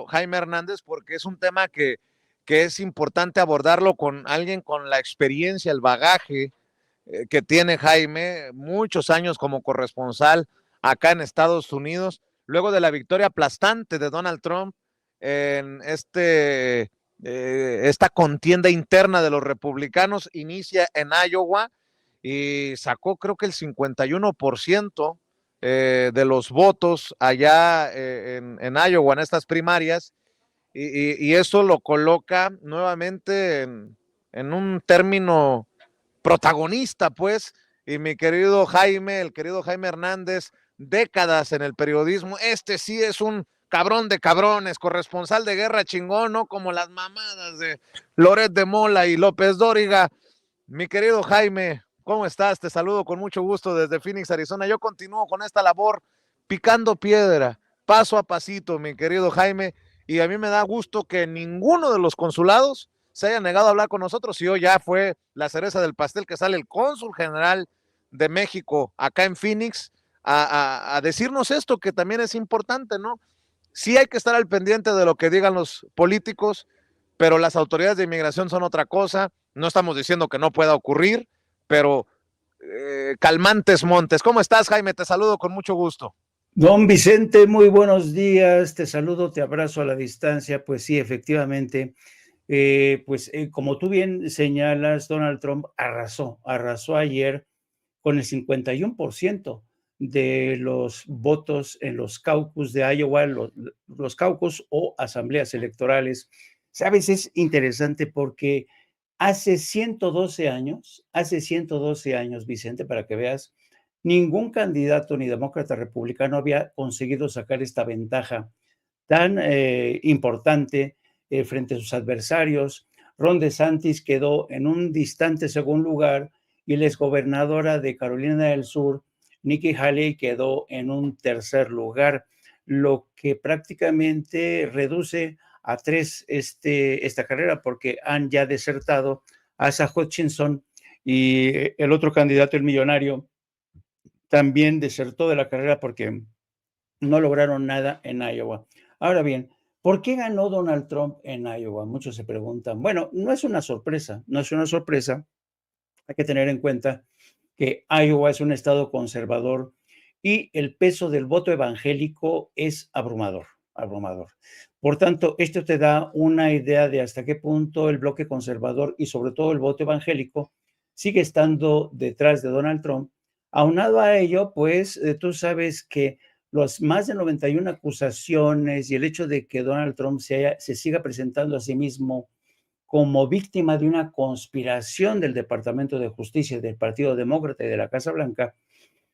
Jaime Hernández, porque es un tema que es importante abordarlo con alguien con la experiencia, el bagaje que tiene Jaime, muchos años como corresponsal acá en Estados Unidos, luego de la victoria aplastante de Donald Trump en esta contienda interna de los republicanos, inicia en Iowa y sacó creo que el 51% de los votos allá en Iowa, en estas primarias, y eso lo coloca nuevamente en un término protagonista, pues, y mi querido Jaime, el querido Jaime Hernández, décadas en el periodismo, este sí es un cabrón de cabrones, corresponsal de guerra chingón, ¿no? Como las mamadas de Loret de Mola y López Dóriga. Mi querido Jaime, ¿cómo estás? Te saludo con mucho gusto desde Phoenix, Arizona. Yo continúo con esta labor picando piedra, paso a pasito, mi querido Jaime, y a mí me da gusto que ninguno de los consulados se haya negado a hablar con nosotros y hoy ya fue la cereza del pastel que sale el cónsul general de México acá en Phoenix a decirnos esto que también es importante, ¿no? Sí hay que estar al pendiente de lo que digan los políticos, pero las autoridades de inmigración son otra cosa. No estamos diciendo que no pueda ocurrir, pero calmantes montes. ¿Cómo estás, Jaime? Te saludo con mucho gusto. Don Vicente, muy buenos días. Te saludo, te abrazo a la distancia. Pues sí, efectivamente, como tú bien señalas, Donald Trump arrasó ayer con el 51% de los votos en los caucus de Iowa, los caucus o asambleas electorales. Sabes, es interesante porque hace 112 años, Vicente, para que veas, ningún candidato ni demócrata republicano había conseguido sacar esta ventaja tan importante frente a sus adversarios. Ron DeSantis quedó en un distante segundo lugar y la exgobernadora de Carolina del Sur, Nikki Haley, quedó en un tercer lugar, lo que prácticamente reduce a tres esta carrera porque han ya desertado Asa Hutchinson y el otro candidato, el millonario, también desertó de la carrera porque no lograron nada en Iowa. Ahora bien, ¿por qué ganó Donald Trump en Iowa? Muchos se preguntan. Bueno, no es una sorpresa. Hay que tener en cuenta que Iowa es un estado conservador y el peso del voto evangélico es abrumador. Por tanto, esto te da una idea de hasta qué punto el bloque conservador y sobre todo el voto evangélico sigue estando detrás de Donald Trump. Aunado a ello, pues tú sabes que los más de 91 acusaciones y el hecho de que Donald Trump se siga presentando a sí mismo como víctima de una conspiración del Departamento de Justicia, del Partido Demócrata y de la Casa Blanca,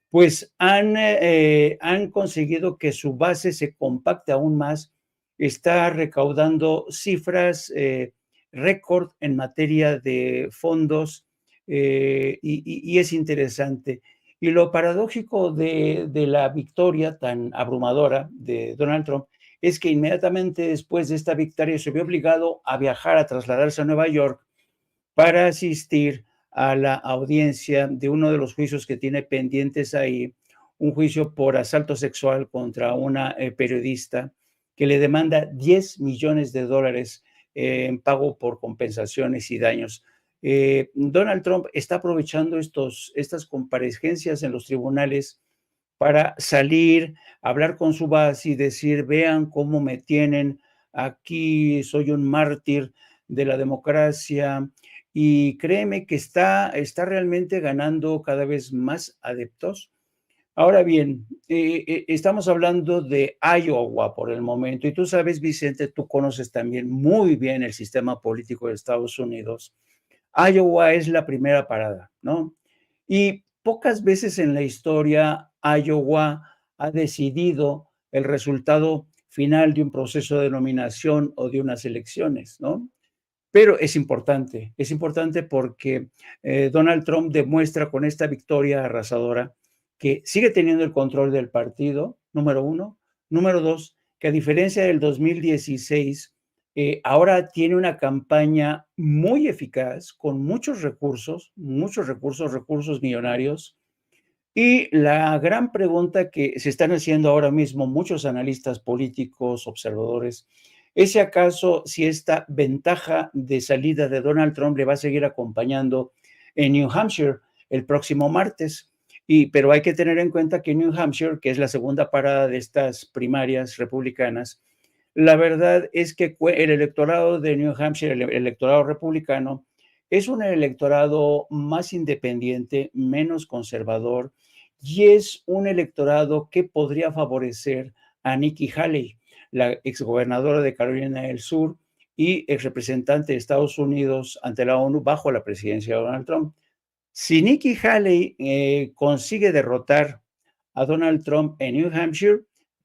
pues han conseguido que su base se compacte aún más, está recaudando cifras récord en materia de fondos y es interesante. Y lo paradójico de la victoria tan abrumadora de Donald Trump es que inmediatamente después de esta victoria se vio obligado a viajar, a trasladarse a Nueva York para asistir a la audiencia de uno de los juicios que tiene pendientes ahí, un juicio por asalto sexual contra una periodista que le demanda $10 millones en pago por compensaciones y daños. Donald Trump está aprovechando estas comparecencias en los tribunales para salir, hablar con su base y decir, vean cómo me tienen aquí, soy un mártir de la democracia. Y créeme que está realmente ganando cada vez más adeptos. Ahora bien, estamos hablando de Iowa por el momento, y tú sabes, Vicente, tú conoces también muy bien el sistema político de Estados Unidos. Iowa es la primera parada, ¿no? Y pocas veces en la historia Iowa ha decidido el resultado final de un proceso de nominación o de unas elecciones, ¿no? Pero es importante porque Donald Trump demuestra con esta victoria arrasadora que sigue teniendo el control del partido, número uno. Número dos, que a diferencia del 2016, ahora tiene una campaña muy eficaz, con muchos recursos millonarios, Y la gran pregunta que se están haciendo ahora mismo muchos analistas políticos, observadores, es si acaso si esta ventaja de salida de Donald Trump le va a seguir acompañando en New Hampshire el próximo martes. Pero hay que tener en cuenta que New Hampshire, que es la segunda parada de estas primarias republicanas, la verdad es que el electorado de New Hampshire, el electorado republicano, es un electorado más independiente, menos conservador, y es un electorado que podría favorecer a Nikki Haley, la exgobernadora de Carolina del Sur y exrepresentante de Estados Unidos ante la ONU bajo la presidencia de Donald Trump. Si Nikki Haley consigue derrotar a Donald Trump en New Hampshire,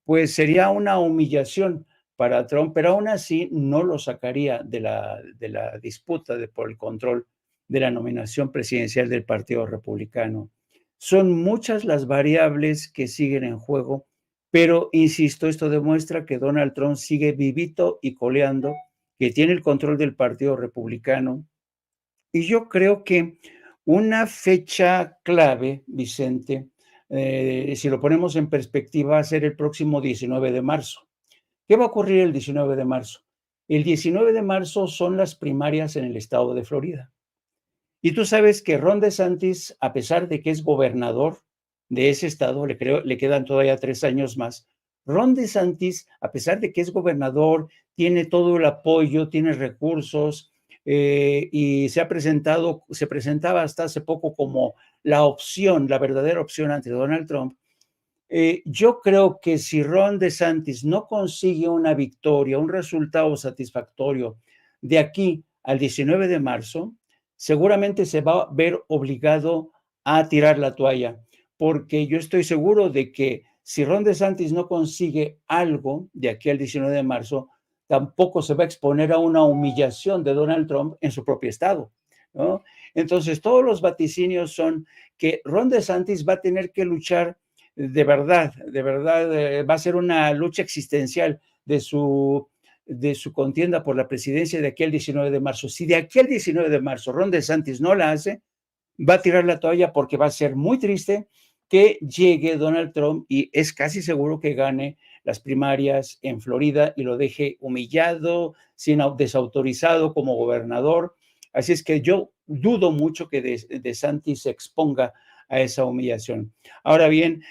pues sería una humillación para Trump, pero aún así no lo sacaría de la disputa por el control de la nominación presidencial del Partido Republicano. Son muchas las variables que siguen en juego, pero insisto, esto demuestra que Donald Trump sigue vivito y coleando, que tiene el control del Partido Republicano. Y yo creo que una fecha clave, Vicente, si lo ponemos en perspectiva, va a ser el próximo 19 de marzo. ¿Qué va a ocurrir el 19 de marzo? El 19 de marzo son las primarias en el estado de Florida. Y tú sabes que Ron DeSantis, a pesar de que es gobernador de ese estado, le quedan todavía 3 años más. Ron DeSantis, a pesar de que es gobernador, tiene todo el apoyo, tiene recursos, y se presentaba hasta hace poco como la opción, la verdadera opción ante Donald Trump. Yo creo que si Ron DeSantis no consigue una victoria, un resultado satisfactorio de aquí al 19 de marzo, seguramente se va a ver obligado a tirar la toalla, porque yo estoy seguro de que si Ron DeSantis no consigue algo de aquí al 19 de marzo, tampoco se va a exponer a una humillación de Donald Trump en su propio estado, ¿no? Entonces, todos los vaticinios son que Ron DeSantis va a tener que luchar de verdad, va a ser una lucha existencial de su contienda por la presidencia de aquí al 19 de marzo. Si de aquí al 19 de marzo Ron DeSantis no la hace, va a tirar la toalla porque va a ser muy triste que llegue Donald Trump y es casi seguro que gane las primarias en Florida y lo deje humillado, desautorizado como gobernador. Así es que yo dudo mucho que DeSantis se exponga a esa humillación. Ahora bien,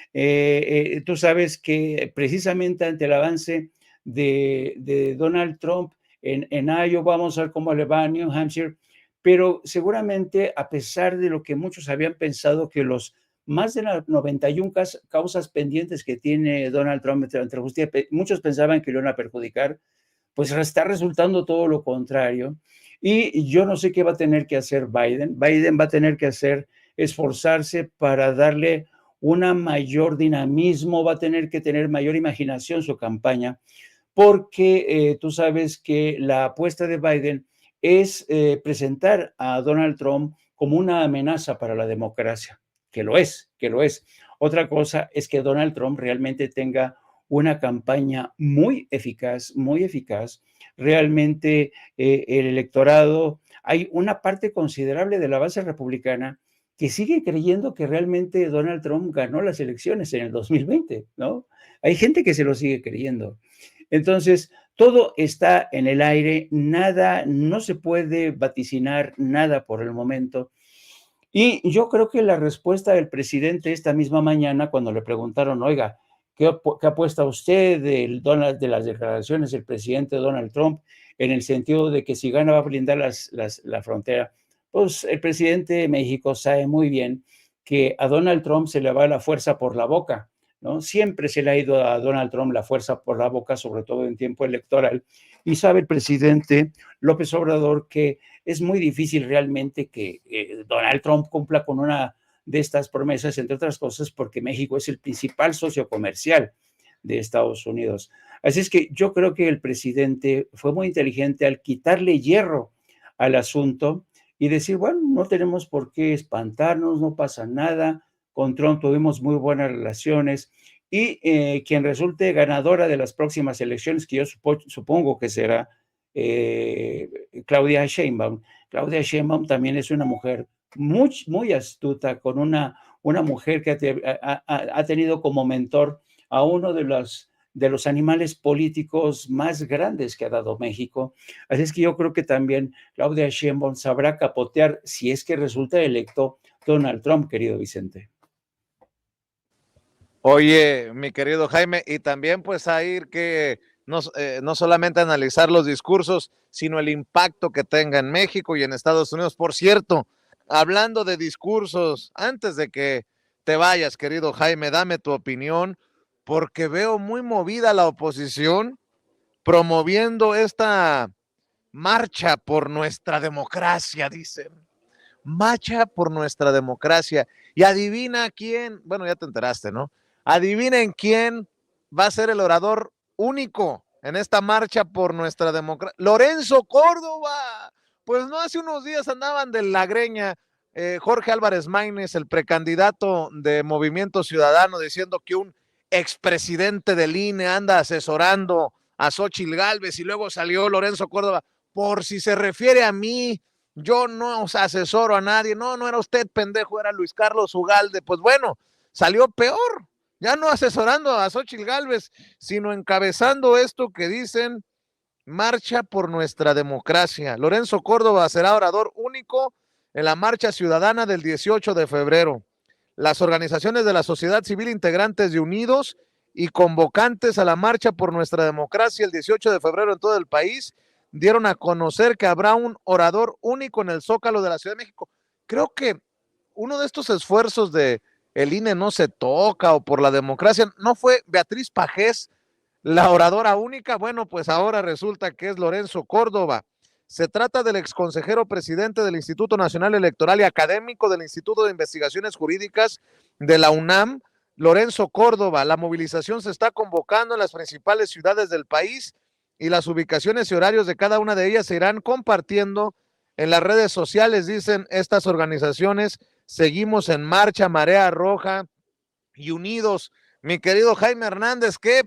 tú sabes que precisamente ante el avance de Donald Trump en Iowa, vamos a ver cómo le va a New Hampshire, pero seguramente a pesar de lo que muchos habían pensado que los más de las 91 causas pendientes que tiene Donald Trump entre justicia, muchos pensaban que lo iban a perjudicar, pues está resultando todo lo contrario. Y yo no sé qué va a tener que hacer Biden. Biden va a tener que esforzarse para darle una mayor dinamismo, va a tener que tener mayor imaginación su campaña, porque tú sabes que la apuesta de Biden es presentar a Donald Trump como una amenaza para la democracia, que lo es, que lo es. Otra cosa es que Donald Trump realmente tenga una campaña muy eficaz, muy eficaz. Realmente el electorado, hay una parte considerable de la base republicana que sigue creyendo que realmente Donald Trump ganó las elecciones en el 2020, ¿no? Hay gente que se lo sigue creyendo. Entonces, todo está en el aire, nada, no se puede vaticinar nada por el momento. Y yo creo que la respuesta del presidente esta misma mañana, cuando le preguntaron, oiga, ¿qué apuesta usted de las declaraciones del presidente Donald Trump en el sentido de que si gana va a blindar la frontera? Pues el presidente de México sabe muy bien que a Donald Trump se le va la fuerza por la boca, ¿no? Siempre se le ha ido a Donald Trump la fuerza por la boca, sobre todo en tiempo electoral. Y sabe el presidente López Obrador que es muy difícil realmente que Donald Trump cumpla con una de estas promesas, entre otras cosas, porque México es el principal socio comercial de Estados Unidos. Así es que yo creo que el presidente fue muy inteligente al quitarle hierro al asunto y decir, bueno, no tenemos por qué espantarnos, no pasa nada, con Trump tuvimos muy buenas relaciones y quien resulte ganadora de las próximas elecciones, que yo supongo que será Claudia Sheinbaum. Claudia Sheinbaum también es una mujer muy, muy astuta, con una una mujer que ha tenido como mentor a uno de los animales políticos más grandes que ha dado México. Así es que yo creo que también Claudia Sheinbaum sabrá capotear, si es que resulta electo Donald Trump, querido Vicente. Oye, mi querido Jaime, y también pues a ir que no solamente analizar los discursos, sino el impacto que tenga en México y en Estados Unidos. Por cierto, hablando de discursos, antes de que te vayas, querido Jaime, dame tu opinión, porque veo muy movida la oposición promoviendo esta marcha por nuestra democracia, dicen. Marcha por nuestra democracia. Y adivina quién, bueno, ya te enteraste, ¿no? Adivinen quién va a ser el orador único en esta marcha por nuestra democracia. Lorenzo Córdoba. Pues no, hace unos días andaban de la greña Jorge Álvarez Maínez, el precandidato de Movimiento Ciudadano, diciendo que un expresidente del INE anda asesorando a Xóchitl Gálvez, y luego salió Lorenzo Córdoba. Por si se refiere a mí, yo no asesoro a nadie. No, no era usted, pendejo, era Luis Carlos Ugalde. Pues bueno, salió peor, ya no asesorando a Xóchitl Gálvez, sino encabezando esto que dicen marcha por nuestra democracia. Lorenzo Córdoba será orador único en la marcha ciudadana del 18 de febrero. Las organizaciones de la sociedad civil integrantes de Unidos y convocantes a la marcha por nuestra democracia el 18 de febrero en todo el país dieron a conocer que habrá un orador único en el Zócalo de la Ciudad de México. Creo que uno de estos esfuerzos de el INE no se toca o por la democracia, ¿no fue Beatriz Pajés la oradora única? Bueno, pues ahora resulta que es Lorenzo Córdoba. Se trata del exconsejero presidente del Instituto Nacional Electoral y académico del Instituto de Investigaciones Jurídicas de la UNAM, Lorenzo Córdoba. La movilización se está convocando en las principales ciudades del país y las ubicaciones y horarios de cada una de ellas se irán compartiendo en las redes sociales, dicen estas organizaciones. Seguimos en marcha, Marea Roja y Unidos. Mi querido Jaime Hernández, qué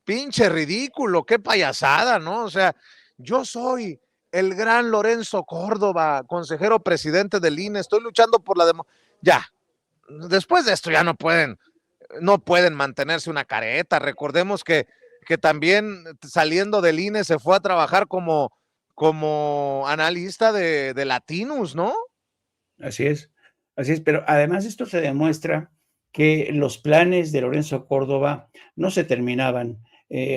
pinche ridículo, qué payasada, ¿no? O sea, yo soy el gran Lorenzo Córdoba, consejero presidente del INE, estoy luchando por la democracia. Ya, después de esto ya no pueden mantenerse una careta. Recordemos que también saliendo del INE se fue a trabajar como analista de Latinus, ¿no? Así es, pero además esto se demuestra que los planes de Lorenzo Córdoba no se terminaban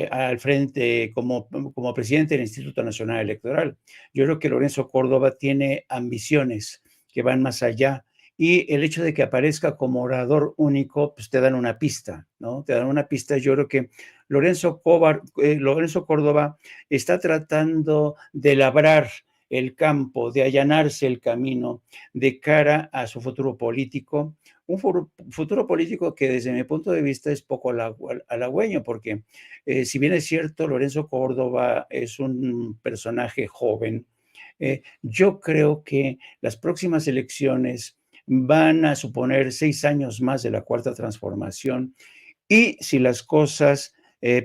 al frente como presidente del Instituto Nacional Electoral. Yo creo que Lorenzo Córdoba tiene ambiciones que van más allá, y el hecho de que aparezca como orador único, pues te dan una pista, ¿no? Te dan una pista. Yo creo que Lorenzo Córdoba está tratando de labrar el campo, de allanarse el camino de cara a su futuro político, un futuro político que desde mi punto de vista es poco halagüeño, porque si bien es cierto, Lorenzo Córdoba es un personaje joven, yo creo que las próximas elecciones van a suponer 6 años más de la Cuarta Transformación, y si las cosas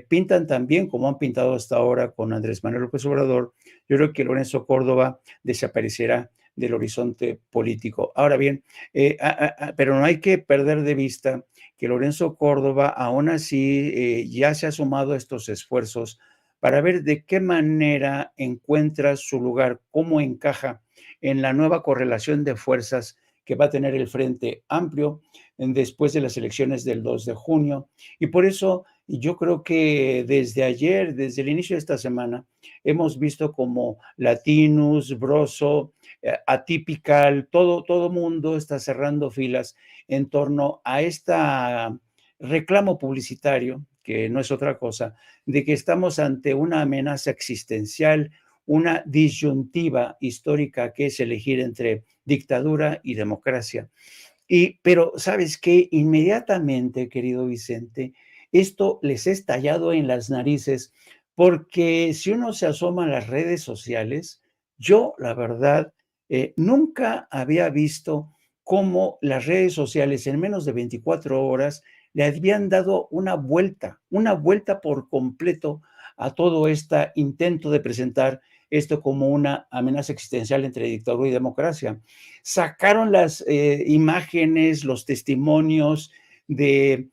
pintan tan bien como han pintado hasta ahora con Andrés Manuel López Obrador, yo creo que Lorenzo Córdoba desaparecerá del horizonte político. Ahora bien, pero no hay que perder de vista que Lorenzo Córdoba aún así ya se ha sumado a estos esfuerzos para ver de qué manera encuentra su lugar, cómo encaja en la nueva correlación de fuerzas que va a tener el Frente Amplio después de las elecciones del 2 de junio. Y por eso yo creo que desde ayer, desde el inicio de esta semana, hemos visto como Latinus, Broso, Atypical, todo mundo está cerrando filas en torno a esta reclamo publicitario, que no es otra cosa, de que estamos ante una amenaza existencial, una disyuntiva histórica que es elegir entre dictadura y democracia. Pero, ¿sabes qué? Inmediatamente, querido Vicente, esto les ha estallado en las narices, porque si uno se asoma a las redes sociales, yo, la verdad, nunca había visto cómo las redes sociales en menos de 24 horas le habían dado una vuelta por completo a todo este intento de presentar esto como una amenaza existencial entre dictadura y democracia. Sacaron las imágenes, los testimonios del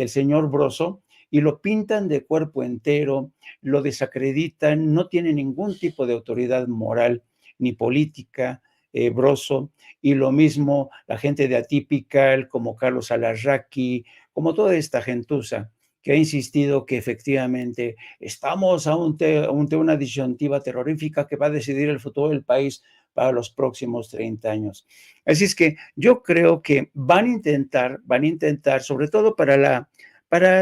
señor Broso y lo pintan de cuerpo entero, lo desacreditan, no tiene ningún tipo de autoridad moral ni política, Broso, y lo mismo la gente de Atypical, como Carlos Alarraqui, como toda esta gentuza que ha insistido que efectivamente estamos ante una disyuntiva terrorífica que va a decidir el futuro del país para los próximos 30 años. Así es que yo creo que van a intentar, sobre todo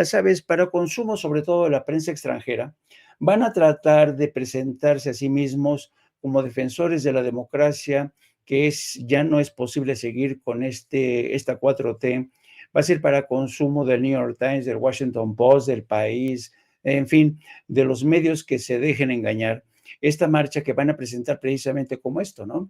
¿sabes? Para consumo, sobre todo de la prensa extranjera, van a tratar de presentarse a sí mismos como defensores de la democracia, que ya no es posible seguir con esta 4T. Va a ser para consumo del New York Times, del Washington Post, del País, en fin, de los medios que se dejen engañar. Esta marcha que van a presentar precisamente como esto, ¿no?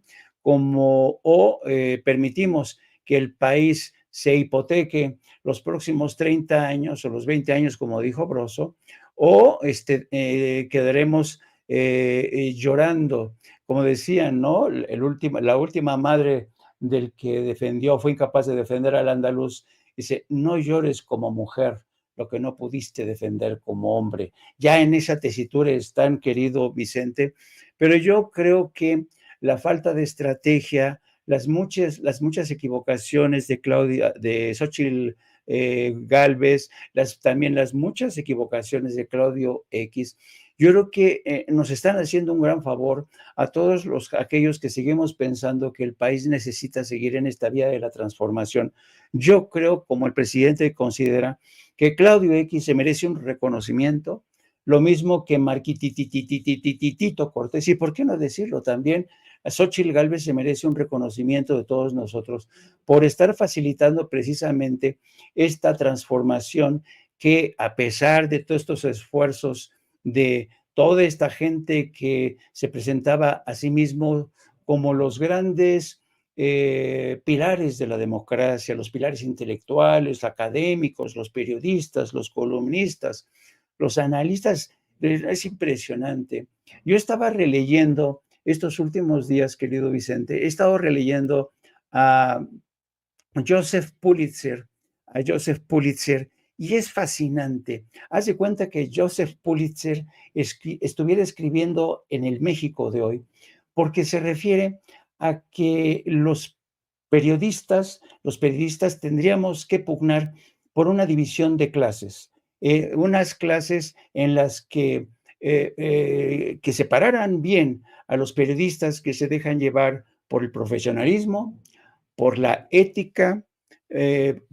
Permitimos que el país se hipoteque los próximos 30 años o los 20 años, como dijo Broso, o quedaremos llorando, como decían, ¿no? La última madre del que defendió, fue incapaz de defender al andaluz, dice, no llores como mujer lo que no pudiste defender como hombre. Ya en esa tesitura están, querido Vicente, pero yo creo que la falta de estrategia, las muchas equivocaciones de Xóchitl Gálvez, también las muchas equivocaciones de Claudio X, yo creo que nos están haciendo un gran favor a todos aquellos que seguimos pensando que el país necesita seguir en esta vía de la transformación. Yo creo, como el presidente considera, que Claudio X se merece un reconocimiento, lo mismo que Marquititititititito Cortés, y por qué no decirlo también, Xóchitl Gálvez se merece un reconocimiento de todos nosotros por estar facilitando precisamente esta transformación que, a pesar de todos estos esfuerzos de toda esta gente que se presentaba a sí mismo como los grandes pilares de la democracia, los pilares intelectuales, académicos, los periodistas, los columnistas, los analistas, es impresionante. Yo estaba releyendo estos últimos días, querido Vicente, he estado releyendo a Joseph Pulitzer, y es fascinante. Haz de cuenta que Joseph Pulitzer estuviera escribiendo en el México de hoy, porque se refiere a que los periodistas tendríamos que pugnar por una división de clases, unas clases en las que separaran bien a los periodistas que se dejan llevar por el profesionalismo, por la ética,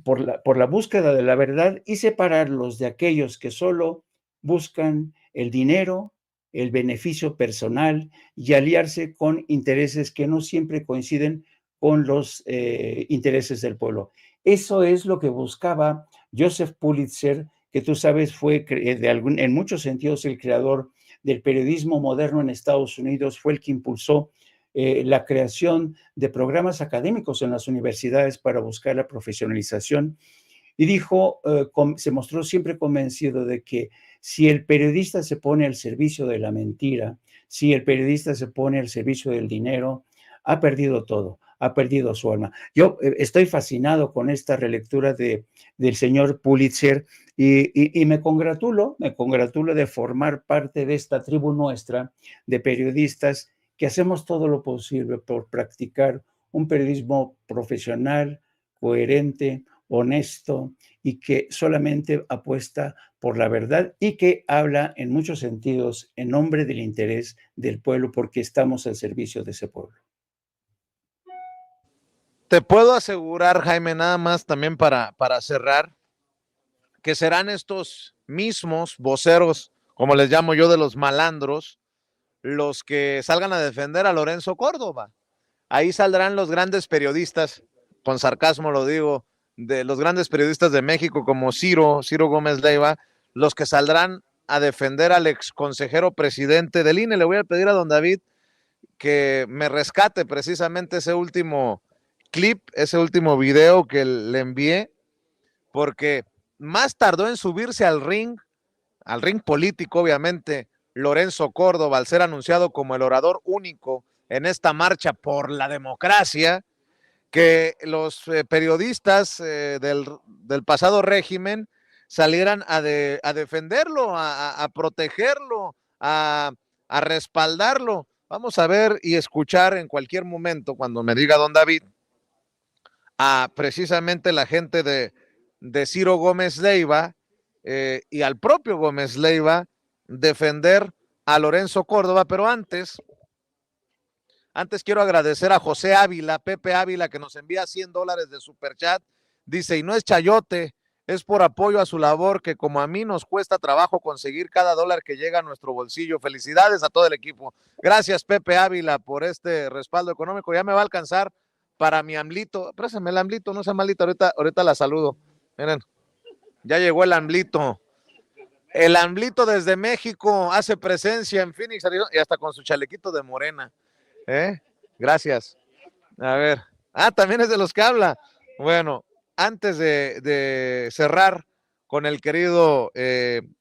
por la búsqueda de la verdad, y separarlos de aquellos que solo buscan el dinero, el beneficio personal y aliarse con intereses que no siempre coinciden con los intereses del pueblo. Eso es lo que buscaba Joseph Pulitzer, que tú sabes fue en muchos sentidos el creador del periodismo moderno en Estados Unidos, fue el que impulsó la creación de programas académicos en las universidades para buscar la profesionalización, y dijo, se mostró siempre convencido de que si el periodista se pone al servicio de la mentira, si el periodista se pone al servicio del dinero, ha perdido todo, ha perdido su alma. Yo estoy fascinado con esta relectura del señor Pulitzer y me congratulo de formar parte de esta tribu nuestra de periodistas que hacemos todo lo posible por practicar un periodismo profesional, coherente, honesto y que solamente apuesta por la verdad y que habla en muchos sentidos en nombre del interés del pueblo porque estamos al servicio de ese pueblo. Te puedo asegurar, Jaime, nada más también para cerrar, que serán estos mismos voceros, como les llamo yo, de los malandros, los que salgan a defender a Lorenzo Córdoba. Ahí saldrán los grandes periodistas, con sarcasmo lo digo, de los grandes periodistas de México como Ciro Gómez Leiva, los que saldrán a defender al ex consejero presidente del INE. Le voy a pedir a don David que me rescate precisamente ese último clip, ese último video que le envié, porque más tardó en subirse al ring al ring político, obviamente, Lorenzo Córdoba, al ser anunciado como el orador único en esta marcha por la democracia, que los periodistas del pasado régimen salieran a defenderlo, a protegerlo, a respaldarlo. Vamos a ver y escuchar en cualquier momento, cuando me diga don David, a precisamente la gente de Ciro Gómez Leiva y al propio Gómez Leiva defender a Lorenzo Córdoba, pero antes quiero agradecer a José Ávila, Pepe Ávila, que nos envía $100 de superchat. Dice, y no es chayote, es por apoyo a su labor, que como a mí nos cuesta trabajo conseguir cada dólar que llega a nuestro bolsillo. Felicidades a todo el equipo. Gracias, Pepe Ávila, por este respaldo económico. Ya me va a alcanzar para mi AMLito. Préstame el AMLito, no sea malito, ahorita la saludo. Miren, ya llegó el AMLito. El AMLito desde México hace presencia en Phoenix, Arizona, y hasta con su chalequito de Morena. Gracias. A ver. También es de los que habla. Bueno, antes de cerrar con el querido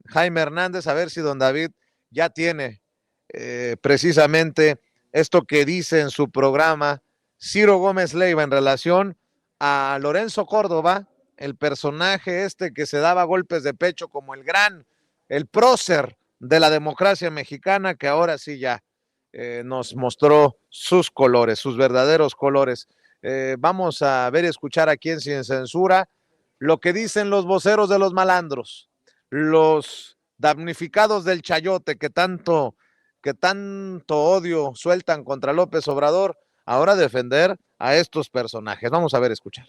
Jaime Hernández, a ver si don David ya tiene precisamente esto que dice en su programa Ciro Gómez Leiva en relación a Lorenzo Córdoba, el personaje que se daba golpes de pecho como el prócer de la democracia mexicana, que ahora sí ya nos mostró sus colores, sus verdaderos colores. Vamos a ver y escuchar aquí en Sin Censura lo que dicen los voceros de los malandros, los damnificados del chayote que tanto odio sueltan contra López Obrador, ahora defender a estos personajes. Vamos a ver, escuchar.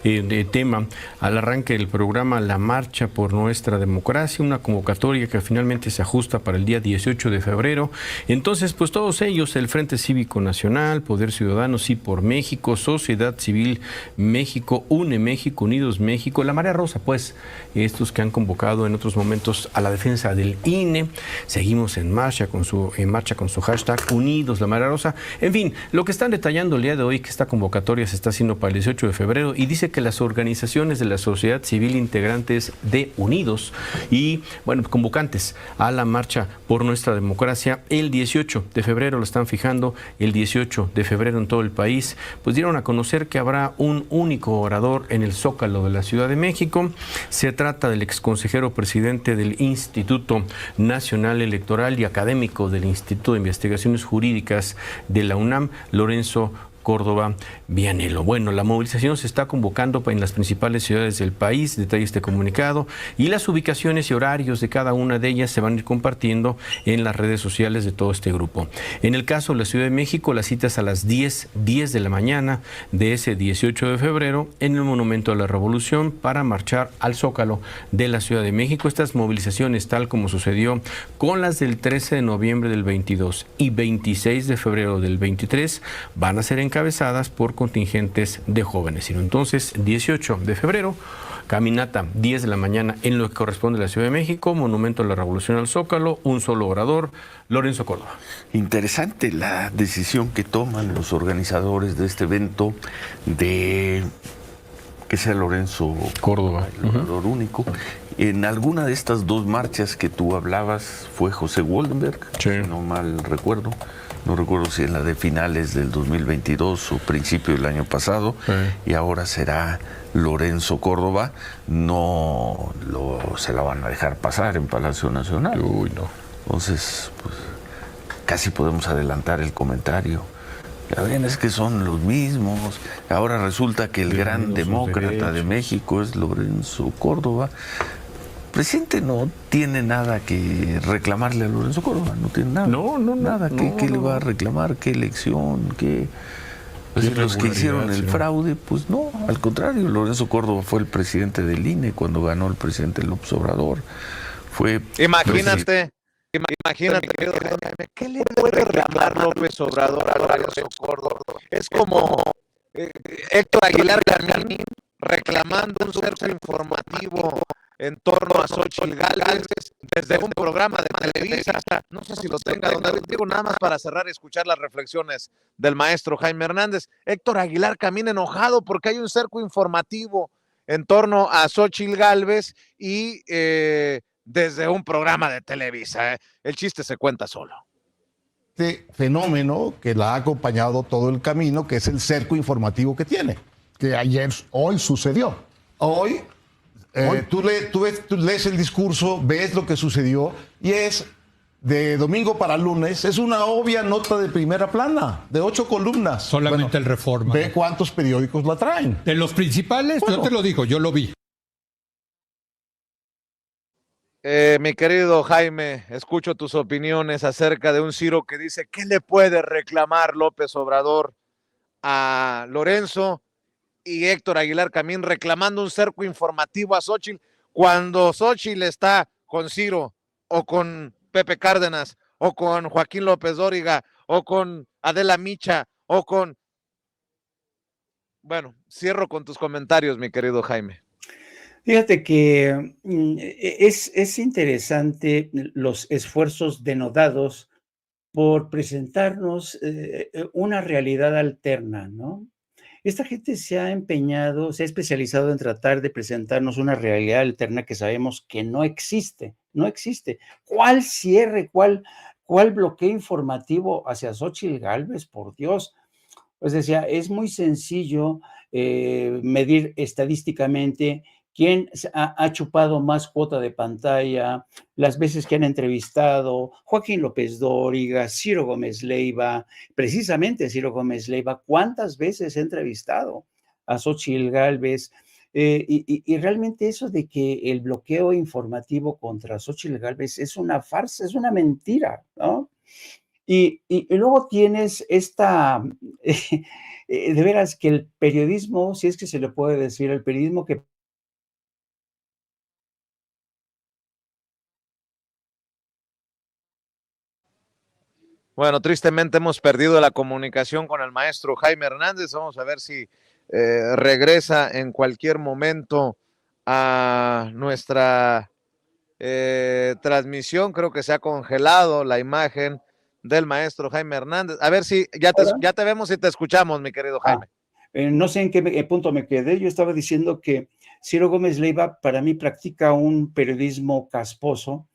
De tema al arranque del programa La Marcha por Nuestra Democracia, una convocatoria que finalmente se ajusta para el día 18 de febrero. Entonces, pues todos ellos, el Frente Cívico Nacional, Poder Ciudadano, Sí por México, Sociedad Civil México, Une México, Unidos México, La Marea Rosa, pues estos que han convocado en otros momentos a la defensa del INE. Seguimos en marcha con su hashtag Unidos La Marea Rosa. En fin, lo que están detallando el día de hoy, que esta convocatoria se está haciendo para el 18 de febrero, y dice que las organizaciones de la sociedad civil integrantes de Unidos y, bueno, convocantes a la marcha por nuestra democracia, el 18 de febrero lo están fijando, el 18 de febrero en todo el país, pues dieron a conocer que habrá un único orador en el Zócalo de la Ciudad de México. Se trata del exconsejero presidente del Instituto Nacional Electoral y académico del Instituto de Investigaciones Jurídicas de la UNAM, Lorenzo Córdoba Vianello. Bueno, la movilización se está convocando en las principales ciudades del país, detalle este comunicado, y las ubicaciones y horarios de cada una de ellas se van a ir compartiendo en las redes sociales de todo este grupo. En el caso de la Ciudad de México, la cita es a las 10 de la mañana de ese 18 de febrero en el Monumento a la Revolución para marchar al Zócalo de la Ciudad de México. Estas movilizaciones, tal como sucedió con las del 13 de noviembre del 22 y 26 de febrero del 23, van a ser encabezadas por contingentes de jóvenes. Entonces, 18 de febrero, caminata 10 de la mañana en lo que corresponde a la Ciudad de México, Monumento a la Revolución al Zócalo, un solo orador, Lorenzo Córdoba. Interesante la decisión que toman los organizadores de este evento de que sea Lorenzo Córdoba, el orador único. En alguna de estas dos marchas que tú hablabas fue José Woldenberg, si no mal recuerdo. No recuerdo si en la de finales del 2022 o principio del año pasado, y ahora será Lorenzo Córdoba. No se la van a dejar pasar en Palacio Nacional. Uy, no. Entonces, pues, casi podemos adelantar el comentario. Ya ven, es que son los mismos. Ahora resulta que el gran demócrata de México es Lorenzo Córdoba. El presidente no tiene nada que reclamarle a Lorenzo Córdoba, no tiene nada. Nada. ¿Qué le va a reclamar? ¿Qué elección? Pues los que hicieron el fraude, pues no, al contrario, Lorenzo Córdoba fue el presidente del INE cuando ganó el presidente López Obrador. Imagínate, ¿qué le puede reclamar López Obrador a Lorenzo Córdoba? Es como Héctor Aguilar Camín reclamando un cerco informativo en torno a Xóchitl Gálvez desde un programa de Televisa. No sé si lo tenga, don David. Digo nada más para cerrar y escuchar las reflexiones del maestro Jaime Hernández. Héctor Aguilar Camín enojado porque hay un cerco informativo en torno a Xóchitl Gálvez y desde un programa de Televisa. El chiste se cuenta solo. Este fenómeno que la ha acompañado todo el camino, que es el cerco informativo que tiene, que hoy sucedió. Hoy tú lees el discurso, ves lo que sucedió y es de domingo para lunes, es una obvia nota de primera plana, de 8 columnas. Solamente el Reforma. Ve cuántos periódicos la traen. De los principales, yo te lo digo, yo lo vi. Mi querido Jaime, escucho tus opiniones acerca de un Ciro que dice, ¿qué le puede reclamar López Obrador a Lorenzo? Y Héctor Aguilar Camín reclamando un cerco informativo a Xóchitl, cuando Xóchitl está con Ciro, o con Pepe Cárdenas, o con Joaquín López Dóriga, o con Adela Micha, o con... Bueno, cierro con tus comentarios, mi querido Jaime. Fíjate que es interesante los esfuerzos denodados por presentarnos una realidad alterna, ¿no? Esta gente se ha empeñado, se ha especializado en tratar de presentarnos una realidad alterna que sabemos que no existe, no existe. ¿Cuál cierre, cuál bloqueo informativo hacia Xóchitl Gálvez? Por Dios. Pues decía, es muy sencillo medir estadísticamente quién ha chupado más cuota de pantalla, las veces que han entrevistado Joaquín López Dóriga, Ciro Gómez Leiva, precisamente Ciro Gómez Leiva, cuántas veces ha entrevistado a Xóchitl Gálvez. Y realmente eso de que el bloqueo informativo contra Xóchitl Gálvez es una farsa, es una mentira, ¿no? Y luego tienes esta, de veras que el periodismo, si es que se le puede decir, el periodismo que... Bueno, tristemente hemos perdido la comunicación con el maestro Jaime Hernández. Vamos a ver si regresa en cualquier momento a nuestra transmisión. Creo que se ha congelado la imagen del maestro Jaime Hernández. A ver si ya te vemos y te escuchamos, mi querido Jaime. No sé en qué punto me quedé. Yo estaba diciendo que Ciro Gómez Leiva para mí practica un periodismo casposo,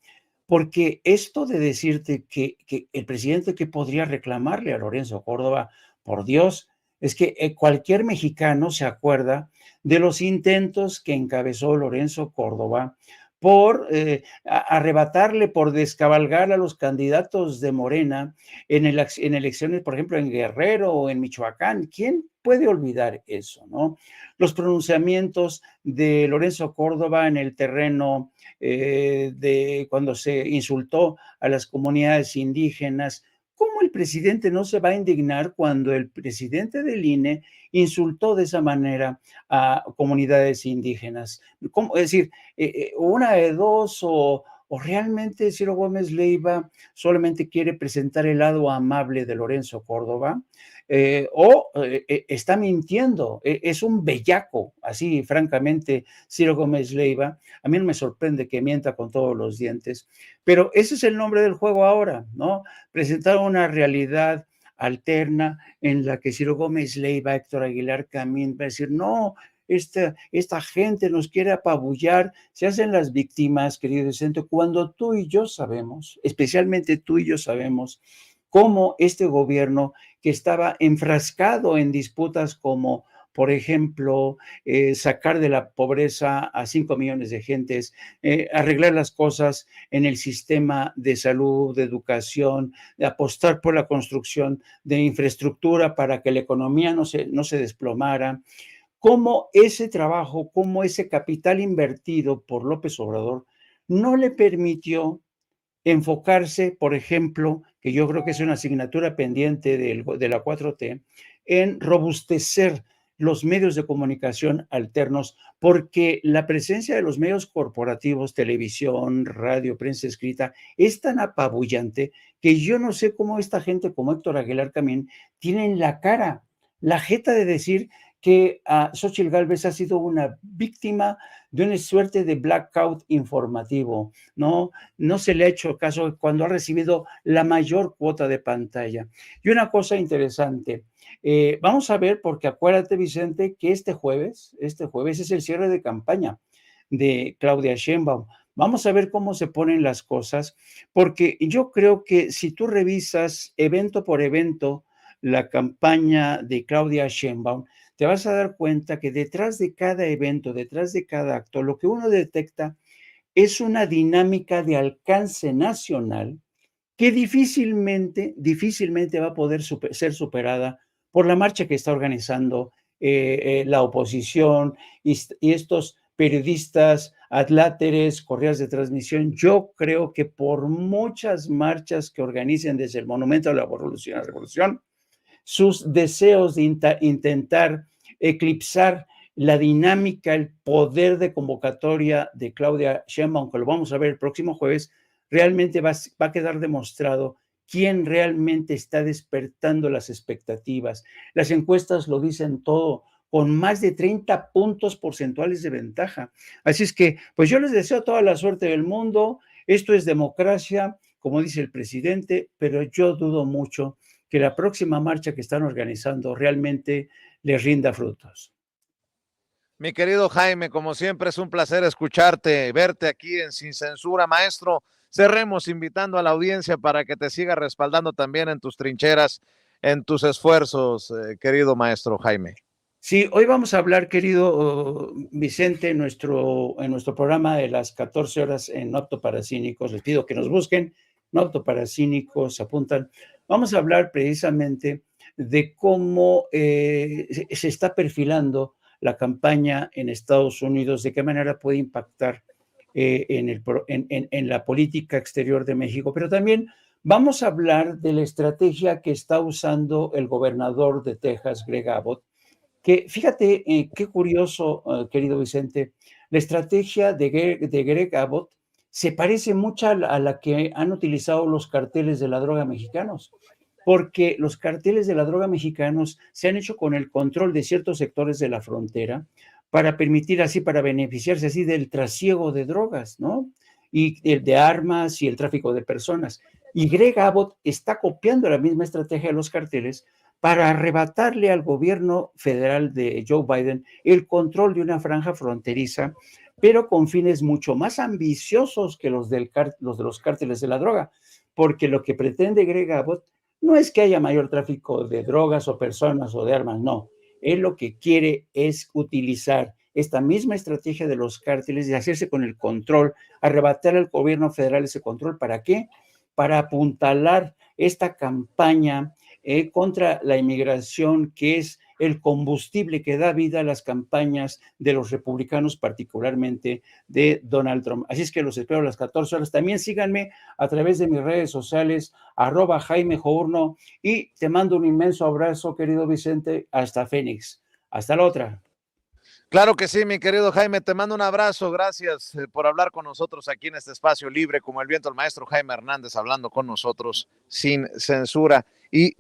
porque esto de decirte que el presidente que podría reclamarle a Lorenzo Córdoba, por Dios, es que cualquier mexicano se acuerda de los intentos que encabezó Lorenzo Córdoba por arrebatarle, por descabalgar a los candidatos de Morena en elecciones, por ejemplo, en Guerrero o en Michoacán. ¿Quién puede olvidar eso, no? Los pronunciamientos de Lorenzo Córdoba en el terreno de cuando se insultó a las comunidades indígenas. ¿Cómo el presidente no se va a indignar cuando el presidente del INE insultó de esa manera a comunidades indígenas? ¿Cómo? Es decir, una de dos, o realmente Ciro Gómez Leiva solamente quiere presentar el lado amable de Lorenzo Córdoba, o está mintiendo, es un bellaco, así francamente Ciro Gómez Leiva. A mí no me sorprende que mienta con todos los dientes, pero ese es el nombre del juego ahora, ¿no? Presentar una realidad alterna en la que Ciro Gómez Leiva, Héctor Aguilar Camín va a decir, no, esta gente nos quiere apabullar, se hacen las víctimas, querido Vicente, cuando tú y yo sabemos, especialmente tú y yo sabemos, cómo este gobierno que estaba enfrascado en disputas como, por ejemplo, sacar de la pobreza a 5 millones de gentes, arreglar las cosas en el sistema de salud, de educación, de apostar por la construcción de infraestructura para que la economía no se desplomara. Cómo ese trabajo, cómo ese capital invertido por López Obrador no le permitió enfocarse, por ejemplo, que yo creo que es una asignatura pendiente de la 4T, en robustecer los medios de comunicación alternos, porque la presencia de los medios corporativos, televisión, radio, prensa escrita, es tan apabullante que yo no sé cómo esta gente como Héctor Aguilar Camín tienen la jeta de decir que Xóchitl Gálvez ha sido una víctima de una suerte de blackout informativo, ¿no? No se le ha hecho caso cuando ha recibido la mayor cuota de pantalla. Y una cosa interesante, vamos a ver, porque acuérdate, Vicente, que este jueves es el cierre de campaña de Claudia Sheinbaum. Vamos a ver cómo se ponen las cosas, porque yo creo que si tú revisas evento por evento la campaña de Claudia Sheinbaum, te vas a dar cuenta que detrás de cada evento, detrás de cada acto, lo que uno detecta es una dinámica de alcance nacional que difícilmente va a poder ser superada por la marcha que está organizando la oposición y estos periodistas, adláteres, correas de transmisión. Yo creo que por muchas marchas que organicen desde el Monumento a la Revolución, sus deseos de intentar eclipsar la dinámica, el poder de convocatoria de Claudia Sheinbaum, aunque lo vamos a ver el próximo jueves, realmente va a quedar demostrado quién realmente está despertando las expectativas. Las encuestas lo dicen todo, con más de 30 puntos porcentuales de ventaja. Así es que, pues yo les deseo toda la suerte del mundo. Esto es democracia, como dice el presidente, pero yo dudo mucho que la próxima marcha que están organizando realmente les rinda frutos. Mi querido Jaime, como siempre es un placer escucharte, verte aquí en Sin Censura, maestro. Cerremos invitando a la audiencia para que te siga respaldando también en tus trincheras, en tus esfuerzos, querido maestro Jaime. Sí, hoy vamos a hablar, querido Vicente, en nuestro programa de las 14 horas en No Apto para Cínicos. Les pido que nos busquen, No Apto para Cínicos, apuntan. Vamos a hablar precisamente de cómo se está perfilando la campaña en Estados Unidos, de qué manera puede impactar en la política exterior de México, pero también vamos a hablar de la estrategia que está usando el gobernador de Texas, Greg Abbott, que fíjate qué curioso, querido Vicente, la estrategia de Greg Abbott se parece mucho a la que han utilizado los carteles de la droga mexicanos, porque los carteles de la droga mexicanos se han hecho con el control de ciertos sectores de la frontera para permitir así, para beneficiarse así del trasiego de drogas, ¿no? Y el de armas y el tráfico de personas. Y Greg Abbott está copiando la misma estrategia de los carteles para arrebatarle al gobierno federal de Joe Biden el control de una franja fronteriza, pero con fines mucho más ambiciosos que los de los cárteles de la droga, porque lo que pretende Greg Abbott no es que haya mayor tráfico de drogas o personas o de armas, no. Él lo que quiere es utilizar esta misma estrategia de los cárteles y hacerse con el control, arrebatar al gobierno federal ese control. ¿Para qué? Para apuntalar esta campaña contra la inmigración, que es el combustible que da vida a las campañas de los republicanos, particularmente de Donald Trump. Así es que los espero a las 14 horas. También síganme a través de mis redes sociales, @Jaime Journo, y te mando un inmenso abrazo, querido Vicente, hasta Phoenix. Hasta la otra. Claro que sí, mi querido Jaime, te mando un abrazo, gracias por hablar con nosotros aquí en este espacio libre como el viento, el maestro Jaime Hernández hablando con nosotros sin censura. Y